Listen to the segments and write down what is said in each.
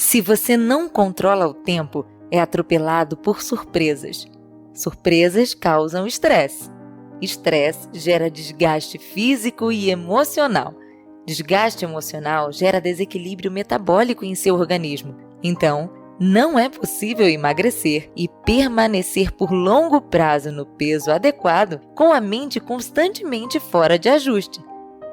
Se você não controla o tempo, é atropelado por surpresas. Surpresas causam estresse. Estresse gera desgaste físico e emocional. Desgaste emocional gera desequilíbrio metabólico em seu organismo. Então, não é possível emagrecer e permanecer por longo prazo no peso adequado com a mente constantemente fora de ajuste.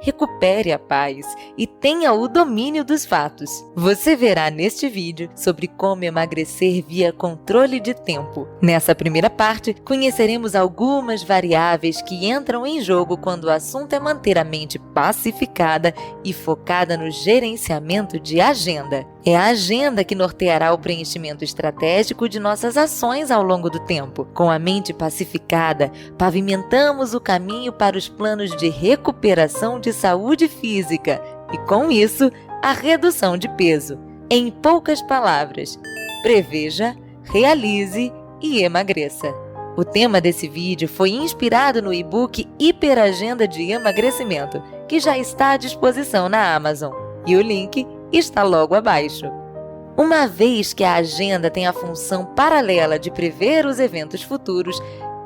Recupere a paz e tenha o domínio dos fatos. Você verá neste vídeo sobre como emagrecer via controle de tempo. Nessa primeira parte, conheceremos algumas variáveis que entram em jogo quando o assunto é manter a mente pacificada e focada no gerenciamento de agenda. É a agenda que norteará o preenchimento estratégico de nossas ações ao longo do tempo. Com a mente pacificada, pavimentamos o caminho para os planos de recuperação de saúde física e, com isso, a redução de peso. Em poucas palavras, preveja, realize e emagreça. O tema desse vídeo foi inspirado no e-book Hiperagenda de Emagrecimento, que já está à disposição na Amazon, e o link está logo abaixo. Uma vez que a agenda tem a função paralela de prever os eventos futuros,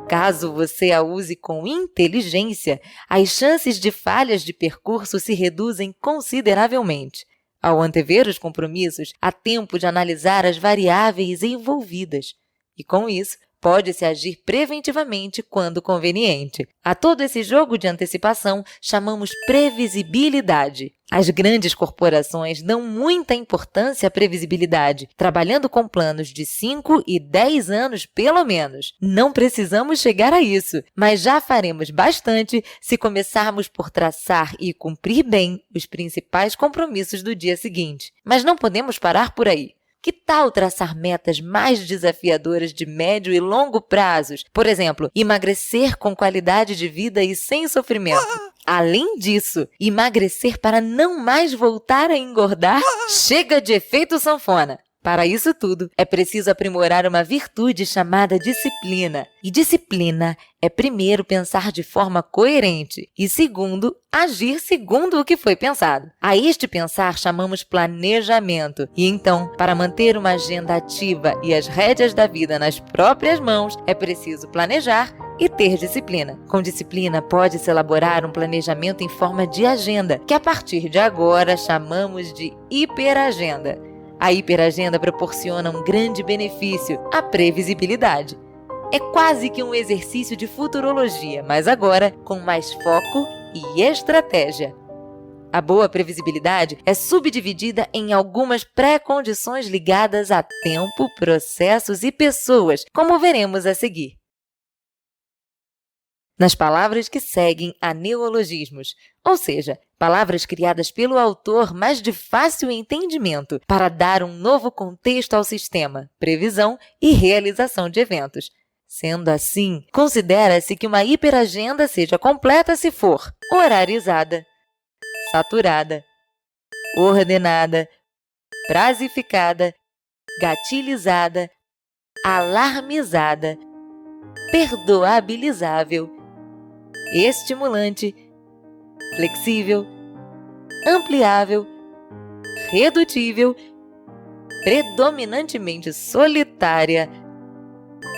caso você a use com inteligência, as chances de falhas de percurso se reduzem consideravelmente. Ao antever os compromissos, há tempo de analisar as variáveis envolvidas e, com isso, pode-se agir preventivamente quando conveniente. A todo esse jogo de antecipação chamamos previsibilidade. As grandes corporações dão muita importância à previsibilidade, trabalhando com planos de 5 e 10 anos pelo menos. Não precisamos chegar a isso, mas já faremos bastante se começarmos por traçar e cumprir bem os principais compromissos do dia seguinte. Mas não podemos parar por aí. Que tal traçar metas mais desafiadoras de médio e longo prazos? Por exemplo, emagrecer com qualidade de vida e sem sofrimento. Além disso, emagrecer para não mais voltar a engordar? Chega de efeito sanfona! Para isso tudo, é preciso aprimorar uma virtude chamada disciplina. E disciplina é, primeiro, pensar de forma coerente e, segundo, agir segundo o que foi pensado. A este pensar chamamos planejamento. E então, para manter uma agenda ativa e as rédeas da vida nas próprias mãos, é preciso planejar e ter disciplina. Com disciplina, pode-se elaborar um planejamento em forma de agenda, que a partir de agora chamamos de hiperagenda. A hiperagenda proporciona um grande benefício, a previsibilidade. É quase que um exercício de futurologia, mas agora com mais foco e estratégia. A boa previsibilidade é subdividida em algumas pré-condições ligadas a tempo, processos e pessoas, como veremos a seguir. Nas palavras que seguem, há neologismos, ou seja, palavras criadas pelo autor, mas de fácil entendimento, para dar um novo contexto ao sistema, previsão e realização de eventos. Sendo assim, considera-se que uma hiperagenda seja completa se for horarizada, saturada, ordenada, prazificada, gatilhizada, alarmizada, perdoabilizável, estimulante, flexível, ampliável, redutível, predominantemente solitária,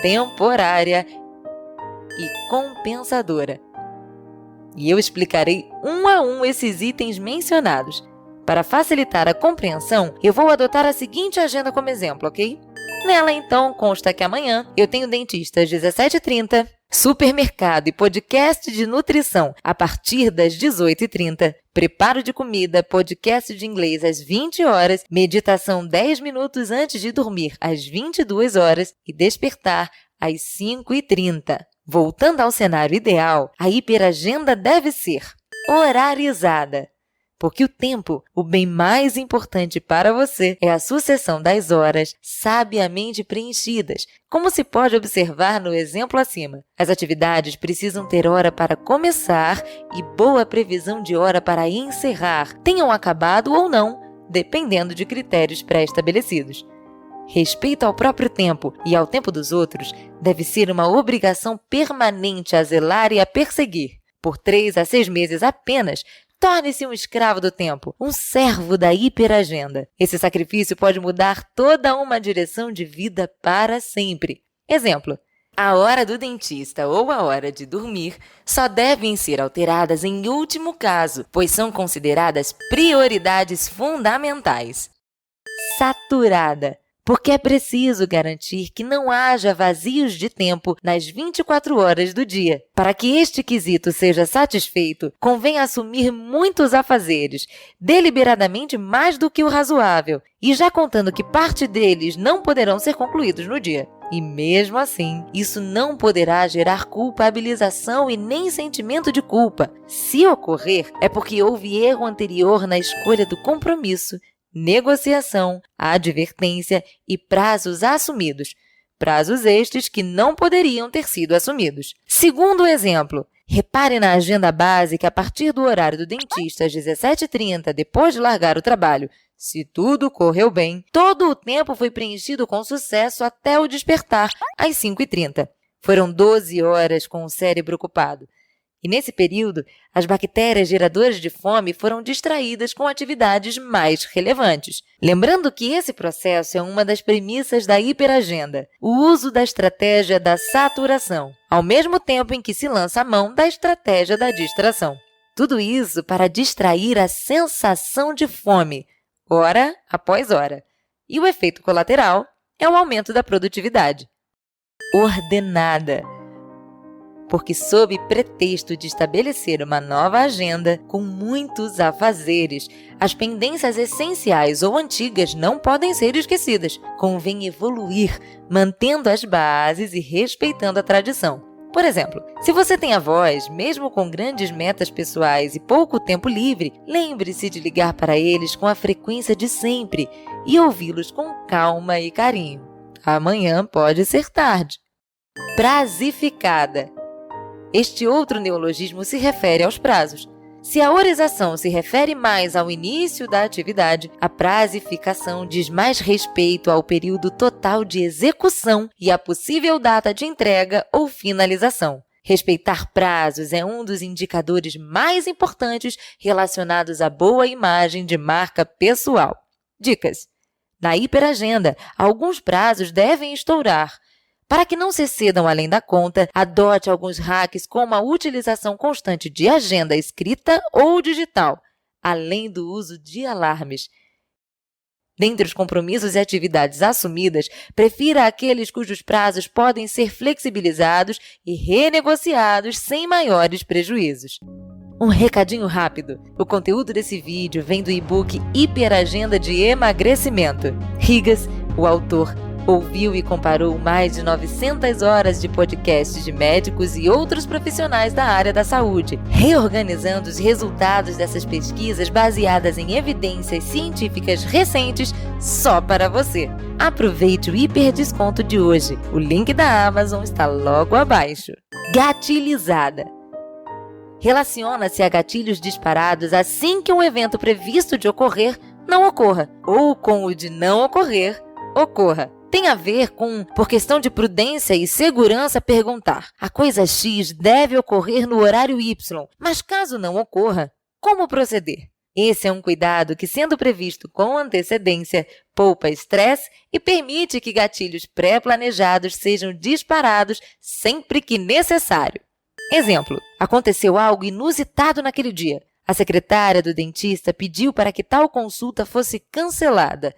temporária e compensadora. E eu explicarei um a um esses itens mencionados. Para facilitar a compreensão, eu vou adotar a seguinte agenda como exemplo, ok? Nela, então, consta que amanhã eu tenho dentista às 17h30, supermercado e podcast de nutrição a partir das 18h30, preparo de comida, podcast de inglês às 20 horas, meditação 10 minutos antes de dormir às 22 horas e despertar às 5h30. Voltando ao cenário ideal, a hiperagenda deve ser horarizada. Porque o tempo, o bem mais importante para você, é a sucessão das horas sabiamente preenchidas, como se pode observar no exemplo acima. As atividades precisam ter hora para começar e boa previsão de hora para encerrar, tenham acabado ou não, dependendo de critérios pré-estabelecidos. Respeito ao próprio tempo e ao tempo dos outros deve ser uma obrigação permanente a zelar e a perseguir. Por 3 a 6 meses apenas, Torne-se um escravo do tempo, um servo da hiperagenda. Esse sacrifício pode mudar toda uma direção de vida para sempre. Exemplo: a hora do dentista ou a hora de dormir só devem ser alteradas em último caso, pois são consideradas prioridades fundamentais. Saturada. Porque é preciso garantir que não haja vazios de tempo nas 24 horas do dia. Para que este quesito seja satisfeito, convém assumir muitos afazeres, deliberadamente mais do que o razoável, e já contando que parte deles não poderão ser concluídos no dia. E mesmo assim, isso não poderá gerar culpabilização e nem sentimento de culpa. Se ocorrer, é porque houve erro anterior na escolha do compromisso, negociação, advertência e prazos assumidos. Prazos estes que não poderiam ter sido assumidos. Segundo exemplo, repare na agenda básica a partir do horário do dentista às 17h30, depois de largar o trabalho. Se tudo correu bem, todo o tempo foi preenchido com sucesso até o despertar, às 5h30. Foram 12 horas com o cérebro ocupado. E nesse período, as bactérias geradoras de fome foram distraídas com atividades mais relevantes. Lembrando que esse processo é uma das premissas da hiperagenda, o uso da estratégia da saturação, ao mesmo tempo em que se lança a mão da estratégia da distração. Tudo isso para distrair a sensação de fome, hora após hora. E o efeito colateral é o aumento da produtividade. Ordenada. Porque sob pretexto de estabelecer uma nova agenda com muitos afazeres, as pendências essenciais ou antigas não podem ser esquecidas. Convém evoluir, mantendo as bases e respeitando a tradição. Por exemplo, se você tem avós, mesmo com grandes metas pessoais e pouco tempo livre, lembre-se de ligar para eles com a frequência de sempre e ouvi-los com calma e carinho. Amanhã pode ser tarde. Prazificada. Este outro neologismo se refere aos prazos. Se a orização se refere mais ao início da atividade, a prazificação diz mais respeito ao período total de execução e à possível data de entrega ou finalização. Respeitar prazos é um dos indicadores mais importantes relacionados à boa imagem de marca pessoal. Dicas: na hiperagenda, alguns prazos devem estourar. Para que não se excedam além da conta, adote alguns hacks como a utilização constante de agenda escrita ou digital, além do uso de alarmes. Dentre os compromissos e atividades assumidas, prefira aqueles cujos prazos podem ser flexibilizados e renegociados sem maiores prejuízos. Um recadinho rápido. O conteúdo desse vídeo vem do e-book Hiperagenda de Emagrecimento. Rigas, o autor, ouviu e comparou mais de 900 horas de podcasts de médicos e outros profissionais da área da saúde, reorganizando os resultados dessas pesquisas baseadas em evidências científicas recentes só para você. Aproveite o hiperdesconto de hoje. O link da Amazon está logo abaixo. Gatilhizada. Relaciona-se a gatilhos disparados assim que um evento previsto de ocorrer não ocorra, ou com o de não ocorrer, ocorra. Tem a ver com, por questão de prudência e segurança, perguntar: a coisa X deve ocorrer no horário Y, mas caso não ocorra, como proceder? Esse é um cuidado que, sendo previsto com antecedência, poupa estresse e permite que gatilhos pré-planejados sejam disparados sempre que necessário. Exemplo: aconteceu algo inusitado naquele dia. A secretária do dentista pediu para que tal consulta fosse cancelada.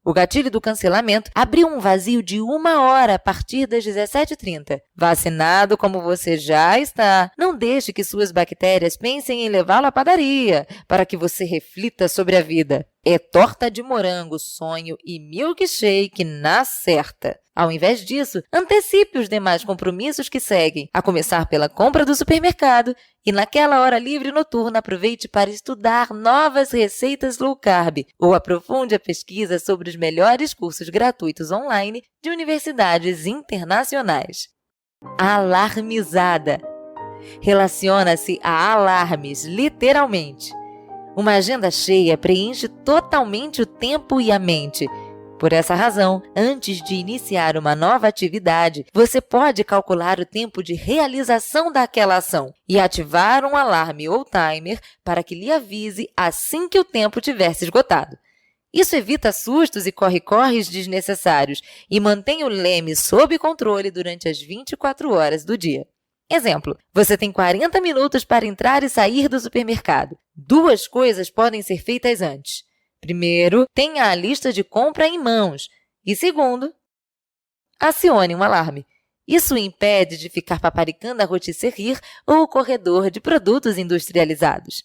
O gatilho do cancelamento abriu um vazio de 1 hora a partir das 17h30. Vacinado como você já está, não deixe que suas bactérias pensem em levá-lo à padaria, para que você reflita sobre a vida. É torta de morango, sonho e milkshake na certa. Ao invés disso, antecipe os demais compromissos que seguem, a começar pela compra do supermercado, e naquela hora livre noturna aproveite para estudar novas receitas low carb ou aprofunde a pesquisa sobre os melhores cursos gratuitos online de universidades internacionais. Alarmizada. Relaciona-se a alarmes, literalmente. Uma agenda cheia preenche totalmente o tempo e a mente. Por essa razão, antes de iniciar uma nova atividade, você pode calcular o tempo de realização daquela ação e ativar um alarme ou timer para que lhe avise assim que o tempo tiver se esgotado. Isso evita sustos e corre-corres desnecessários e mantém o leme sob controle durante as 24 horas do dia. Exemplo, você tem 40 minutos para entrar e sair do supermercado. 2 coisas podem ser feitas antes. Primeiro, tenha a lista de compra em mãos. E segundo, acione um alarme. Isso o impede de ficar paparicando a rotisserie ou o corredor de produtos industrializados.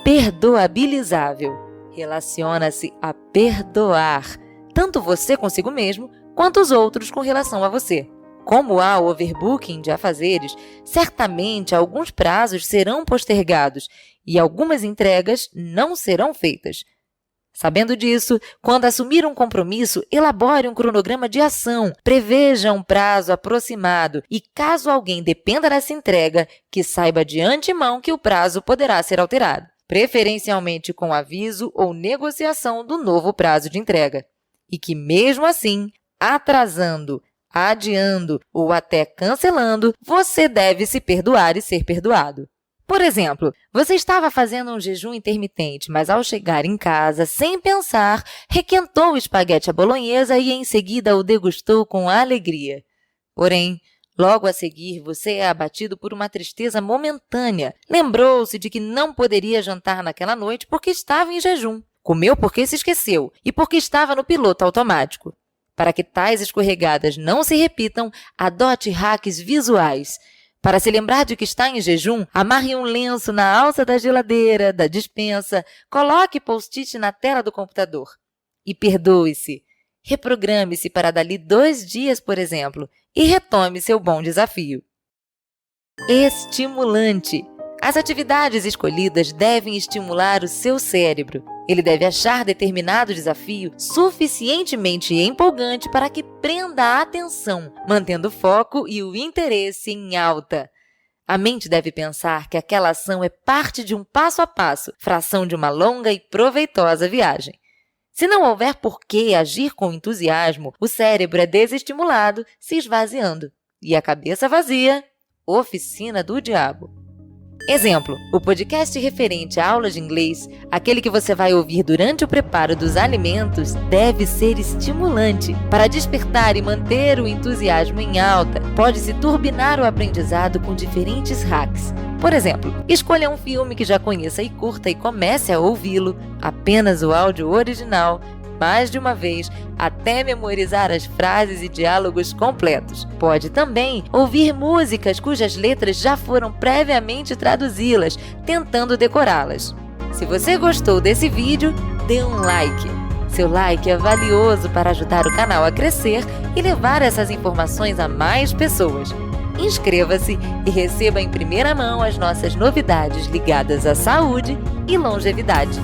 Perdoabilizável. Relaciona-se a perdoar, tanto você consigo mesmo, quanto os outros com relação a você. Como há o overbooking de afazeres, certamente alguns prazos serão postergados e algumas entregas não serão feitas. Sabendo disso, quando assumir um compromisso, elabore um cronograma de ação, preveja um prazo aproximado e, caso alguém dependa dessa entrega, que saiba de antemão que o prazo poderá ser alterado, preferencialmente com aviso ou negociação do novo prazo de entrega. E que, mesmo assim, atrasando, adiando ou até cancelando, você deve se perdoar e ser perdoado. Por exemplo, você estava fazendo um jejum intermitente, mas ao chegar em casa, sem pensar, requentou o espaguete à bolonhesa e em seguida o degustou com alegria. Porém, logo a seguir, você é abatido por uma tristeza momentânea. Lembrou-se de que não poderia jantar naquela noite porque estava em jejum. Comeu porque se esqueceu e porque estava no piloto automático. Para que tais escorregadas não se repitam, adote hacks visuais. Para se lembrar de que está em jejum, amarre um lenço na alça da geladeira, da despensa, coloque post-it na tela do computador. E perdoe-se. Reprograme-se para dali 2 dias, por exemplo, e retome seu bom desafio. Estimulante. As atividades escolhidas devem estimular o seu cérebro. Ele deve achar determinado desafio suficientemente empolgante para que prenda a atenção, mantendo o foco e o interesse em alta. A mente deve pensar que aquela ação é parte de um passo a passo, fração de uma longa e proveitosa viagem. Se não houver por que agir com entusiasmo, o cérebro é desestimulado, se esvaziando. E a cabeça vazia, oficina do diabo. Exemplo, o podcast referente à aula de inglês, aquele que você vai ouvir durante o preparo dos alimentos, deve ser estimulante. Para despertar e manter o entusiasmo em alta, pode-se turbinar o aprendizado com diferentes hacks. Por exemplo, escolha um filme que já conheça e curta e comece a ouvi-lo, apenas o áudio original, mais de uma vez, até memorizar as frases e diálogos completos. Pode também ouvir músicas cujas letras já foram previamente traduzi-las, tentando decorá-las. Se você gostou desse vídeo, dê um like. Seu like é valioso para ajudar o canal a crescer e levar essas informações a mais pessoas. Inscreva-se e receba em primeira mão as nossas novidades ligadas à saúde e longevidade.